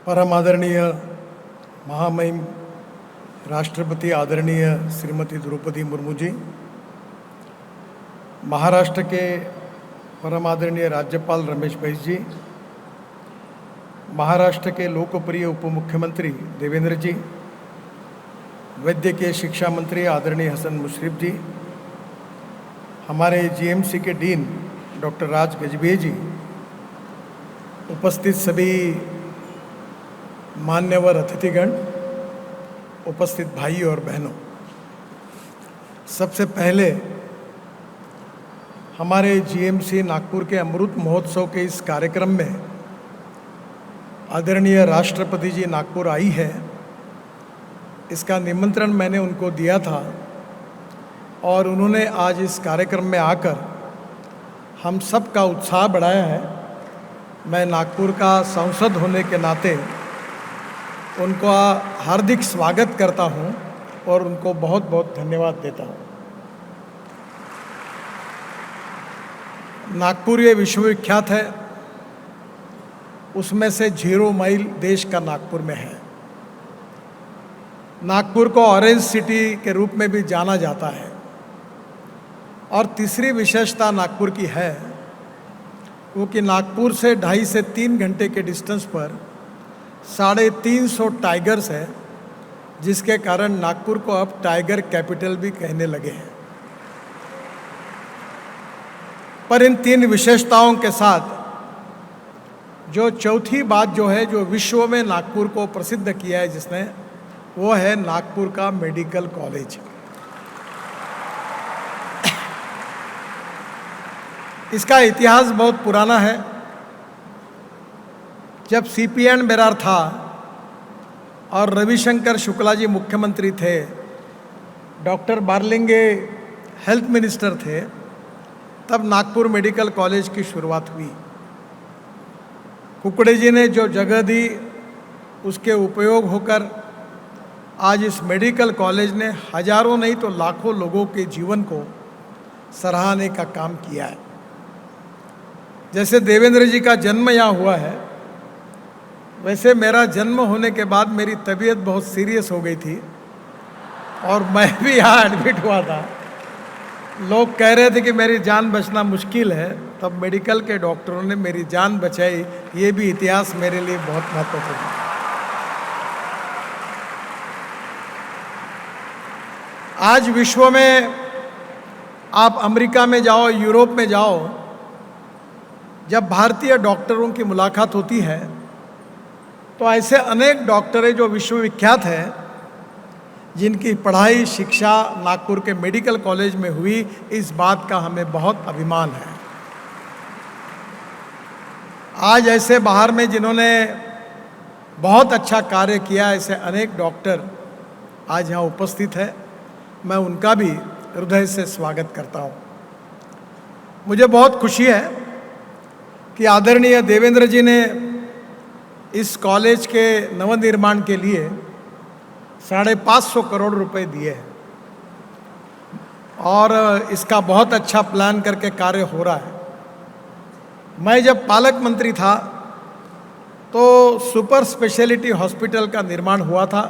परम आदरणीय महामहिम राष्ट्रपति आदरणीय श्रीमती द्रौपदी मुर्मू जी, महाराष्ट्र के परम आदरणीय राज्यपाल रमेश बैस जी, महाराष्ट्र के लोकप्रिय उप मुख्यमंत्री देवेंद्र जी, वैद्यकीय शिक्षा मंत्री आदरणीय हसन मुशर्रफ जी, हमारे जीएमसी के डीन डॉक्टर राज गजभिये जी, उपस्थित सभी मान्यवर अतिथिगण, उपस्थित भाई और बहनों, सबसे पहले हमारे जीएमसी नागपुर के अमृत महोत्सव के इस कार्यक्रम में आदरणीय राष्ट्रपति जी नागपुर आई है। इसका निमंत्रण मैंने उनको दिया था और उन्होंने आज इस कार्यक्रम में आकर हम सब का उत्साह बढ़ाया है। मैं नागपुर का सांसद होने के नाते उनका हार्दिक स्वागत करता हूं और उनको बहुत बहुत धन्यवाद देता हूं। नागपुर ये विश्वविख्यात है, उसमें से 0 माइल देश का नागपुर में है। नागपुर को ऑरेंज सिटी के रूप में भी जाना जाता है। और तीसरी विशेषता नागपुर की है वो कि नागपुर से 2.5 से 3 घंटे के डिस्टेंस पर 350 टाइगर्स है, जिसके कारण नागपुर को अब टाइगर कैपिटल भी कहने लगे हैं। पर इन 3 विशेषताओं के साथ जो चौथी बात जो है, जो विश्व में नागपुर को प्रसिद्ध किया है जिसने, वो है नागपुर का मेडिकल कॉलेज। इसका इतिहास बहुत पुराना है। जब सीपीएन बेरार था और रविशंकर शुक्ला जी मुख्यमंत्री थे, डॉक्टर बारलिंगे हेल्थ मिनिस्टर थे, तब नागपुर मेडिकल कॉलेज की शुरुआत हुई। कुकड़े जी ने जो जगह दी, उसके उपयोग होकर आज इस मेडिकल कॉलेज ने हजारों नहीं तो लाखों लोगों के जीवन को सराहने का काम किया है। जैसे देवेंद्र जी का जन्म यहाँ हुआ है, वैसे मेरा जन्म होने के बाद मेरी तबीयत बहुत सीरियस हो गई थी और मैं भी यहाँ एडमिट हुआ था। लोग कह रहे थे कि मेरी जान बचना मुश्किल है, तब मेडिकल के डॉक्टरों ने मेरी जान बचाई। ये भी इतिहास मेरे लिए बहुत महत्वपूर्ण है। आज विश्व में आप अमेरिका में जाओ, यूरोप में जाओ, जब भारतीय डॉक्टरों की मुलाकात होती है तो ऐसे अनेक डॉक्टर हैं जो विश्वविख्यात हैं, जिनकी पढ़ाई शिक्षा नागपुर के मेडिकल कॉलेज में हुई। इस बात का हमें बहुत अभिमान है। आज ऐसे बाहर में जिन्होंने बहुत अच्छा कार्य किया, ऐसे अनेक डॉक्टर आज यहाँ उपस्थित है। मैं उनका भी हृदय से स्वागत करता हूँ। मुझे बहुत खुशी है कि आदरणीय देवेंद्र जी ने इस कॉलेज के नवनिर्माण के लिए 550 करोड़ रुपए दिए हैं और इसका बहुत अच्छा प्लान करके कार्य हो रहा है। मैं जब पालक मंत्री था तो सुपर स्पेशलिटी हॉस्पिटल का निर्माण हुआ था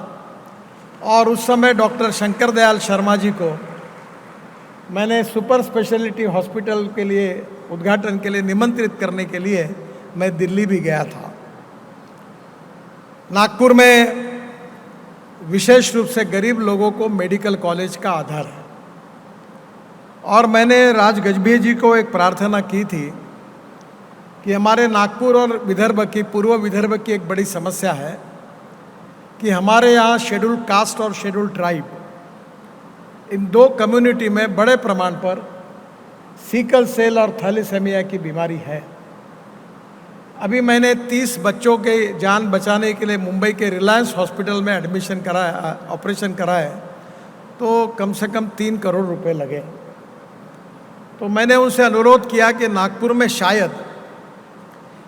और उस समय डॉक्टर शंकर दयाल शर्मा जी को मैंने सुपर स्पेशलिटी हॉस्पिटल के लिए उद्घाटन के लिए निमंत्रित करने के लिए मैं दिल्ली भी गया था। नागपुर में विशेष रूप से गरीब लोगों को मेडिकल कॉलेज का आधार है और मैंने राज गजभिये जी को एक प्रार्थना की थी कि हमारे नागपुर और विदर्भ की, पूर्व विदर्भ की एक बड़ी समस्या है कि हमारे यहाँ शेड्यूल कास्ट और शेड्यूल ट्राइब, इन 2 कम्युनिटी में बड़े प्रमाण पर सीकल सेल और थैलेसेमिया की बीमारी है। अभी मैंने 30 बच्चों के जान बचाने के लिए मुंबई के रिलायंस हॉस्पिटल में एडमिशन कराया, ऑपरेशन कराए, तो कम से कम 3 करोड़ रुपए लगे। तो मैंने उनसे अनुरोध किया कि नागपुर में शायद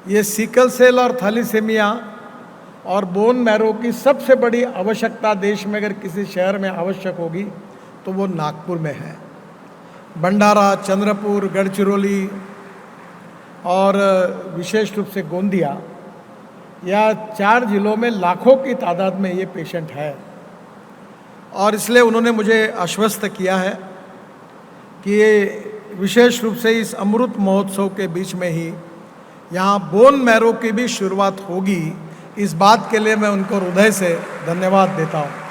ये सीकल सेल और थैलेसेमिया और बोन मैरो की सबसे बड़ी आवश्यकता देश में अगर किसी शहर में आवश्यक होगी तो वो नागपुर में है। भंडारा, चंद्रपुर, गढ़चिरौली और विशेष रूप से गोंदिया, या 4 जिलों में लाखों की तादाद में ये पेशेंट है। और इसलिए उन्होंने मुझे आश्वस्त किया है कि ये विशेष रूप से इस अमृत महोत्सव के बीच में ही यहाँ बोन मैरो की भी शुरुआत होगी। इस बात के लिए मैं उनको हृदय से धन्यवाद देता हूँ।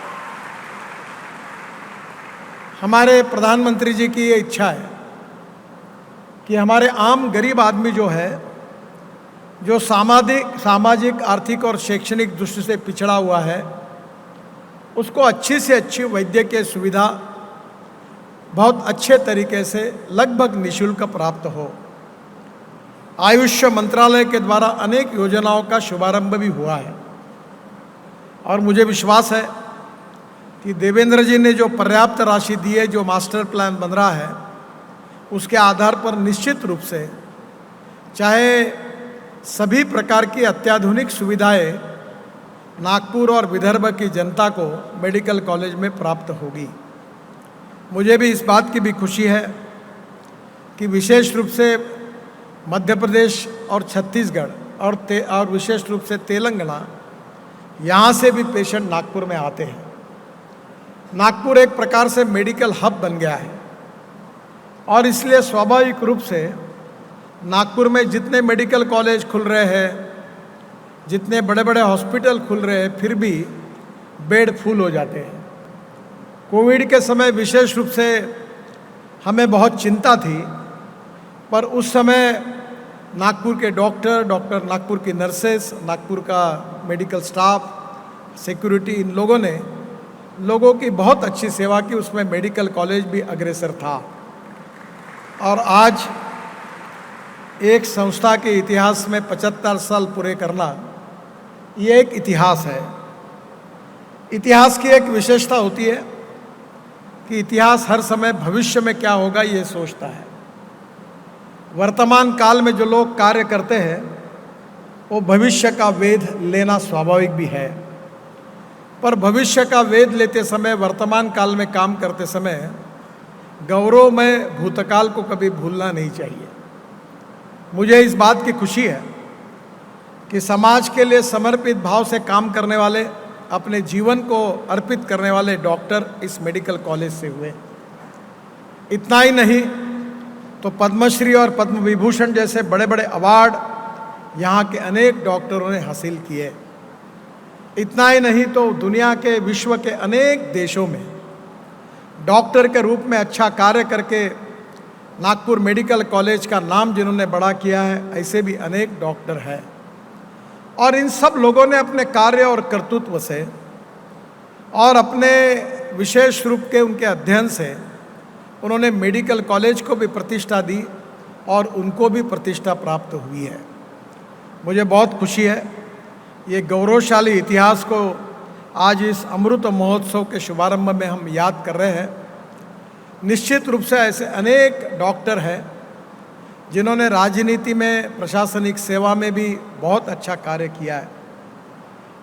हमारे प्रधानमंत्री जी की ये इच्छा है कि हमारे आम गरीब आदमी जो है, जो सामाजिक आर्थिक और शैक्षणिक दृष्टि से पिछड़ा हुआ है, उसको अच्छी से अच्छी वैद्यकीय सुविधा बहुत अच्छे तरीके से लगभग निःशुल्क प्राप्त हो। आयुष मंत्रालय के द्वारा अनेक योजनाओं का शुभारंभ भी हुआ है और मुझे विश्वास है कि देवेंद्र जी ने जो पर्याप्त राशि दी है, जो मास्टर प्लान बन रहा है, उसके आधार पर निश्चित रूप से चाहे सभी प्रकार की अत्याधुनिक सुविधाएं नागपुर और विदर्भ की जनता को मेडिकल कॉलेज में प्राप्त होगी। मुझे भी इस बात की भी खुशी है कि विशेष रूप से मध्य प्रदेश और छत्तीसगढ़ और विशेष रूप से तेलंगाना, यहाँ से भी पेशेंट नागपुर में आते हैं। नागपुर एक प्रकार से मेडिकल हब बन गया है और इसलिए स्वाभाविक रूप से नागपुर में जितने मेडिकल कॉलेज खुल रहे हैं, जितने बड़े बड़े हॉस्पिटल खुल रहे हैं, फिर भी बेड फुल हो जाते हैं। कोविड के समय विशेष रूप से हमें बहुत चिंता थी, पर उस समय नागपुर के डॉक्टर, नागपुर की नर्सेस, नागपुर का मेडिकल स्टाफ, सिक्योरिटी, इन लोगों ने लोगों की बहुत अच्छी सेवा की। उसमें मेडिकल कॉलेज भी अग्रसर था और आज एक संस्था के इतिहास में 75 साल पूरे करना, ये एक इतिहास है। इतिहास की एक विशेषता होती है कि इतिहास हर समय भविष्य में क्या होगा ये सोचता है। वर्तमान काल में जो लोग कार्य करते हैं वो भविष्य का वेध लेना स्वाभाविक भी है, पर भविष्य का वेध लेते समय, वर्तमान काल में काम करते समय गौरवमय भूतकाल को कभी भूलना नहीं चाहिए। मुझे इस बात की खुशी है कि समाज के लिए समर्पित भाव से काम करने वाले, अपने जीवन को अर्पित करने वाले डॉक्टर इस मेडिकल कॉलेज से हुए। इतना ही नहीं तो पद्मश्री और पद्म विभूषण जैसे बड़े बड़े अवार्ड यहाँ के अनेक डॉक्टरों ने हासिल किए। इतना ही नहीं तो दुनिया के, विश्व के अनेक देशों में डॉक्टर के रूप में अच्छा कार्य करके नागपुर मेडिकल कॉलेज का नाम जिन्होंने बड़ा किया है, ऐसे भी अनेक डॉक्टर हैं। और इन सब लोगों ने अपने कार्य और कर्तृत्व से और अपने विशेष रूप के उनके अध्ययन से उन्होंने मेडिकल कॉलेज को भी प्रतिष्ठा दी और उनको भी प्रतिष्ठा प्राप्त हुई है। मुझे बहुत खुशी है, ये गौरवशाली इतिहास को आज इस अमृत महोत्सव के शुभारंभ में हम याद कर रहे हैं। निश्चित रूप से ऐसे अनेक डॉक्टर हैं जिन्होंने राजनीति में, प्रशासनिक सेवा में भी बहुत अच्छा कार्य किया है।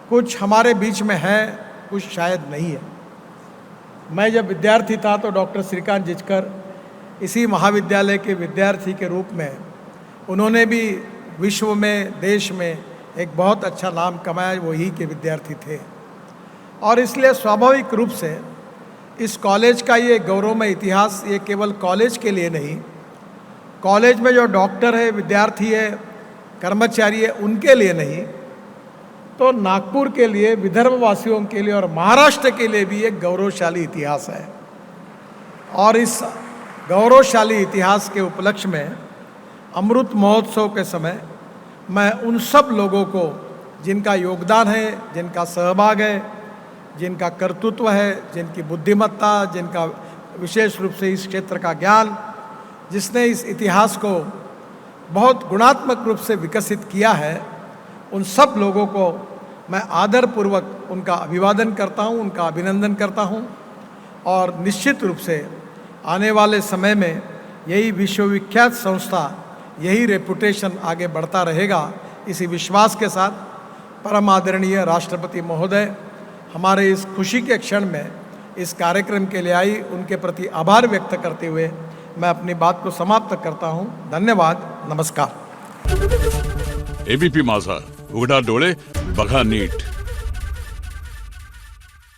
कुछ हमारे बीच में है, कुछ शायद नहीं है। मैं जब विद्यार्थी था तो डॉक्टर श्रीकांत जिचकर इसी महाविद्यालय के विद्यार्थी के रूप में उन्होंने भी विश्व में, देश में एक बहुत अच्छा नाम कमाया, वही के विद्यार्थी थे। और इसलिए स्वाभाविक रूप से इस कॉलेज का ये गौरवमय इतिहास ये केवल कॉलेज के लिए नहीं, कॉलेज में जो डॉक्टर है, विद्यार्थी है, कर्मचारी है, उनके लिए नहीं, तो नागपुर के लिए, विदर्भ वासियों के लिए और महाराष्ट्र के लिए भी एक गौरवशाली इतिहास है। और इस गौरवशाली इतिहास के उपलक्ष्य में अमृत महोत्सव के समय मैं उन सब लोगों को जिनका योगदान है, जिनका सहभाग है, जिनका कर्तृत्व है, जिनकी बुद्धिमत्ता, जिनका विशेष रूप से इस क्षेत्र का ज्ञान, जिसने इस इतिहास को बहुत गुणात्मक रूप से विकसित किया है, उन सब लोगों को मैं आदरपूर्वक उनका अभिवादन करता हूं, उनका अभिनंदन करता हूं। और निश्चित रूप से आने वाले समय में यही विश्वविख्यात संस्था, यही रेपुटेशन आगे बढ़ता रहेगा। इसी विश्वास के साथ परम आदरणीय राष्ट्रपति महोदय हमारे इस खुशी के क्षण में इस कार्यक्रम के लिए आई, उनके प्रति आभार व्यक्त करते हुए मैं अपनी बात को समाप्त करता हूं। धन्यवाद, नमस्कार। एबीपी माझा, उघडा डोळे बघा नीट.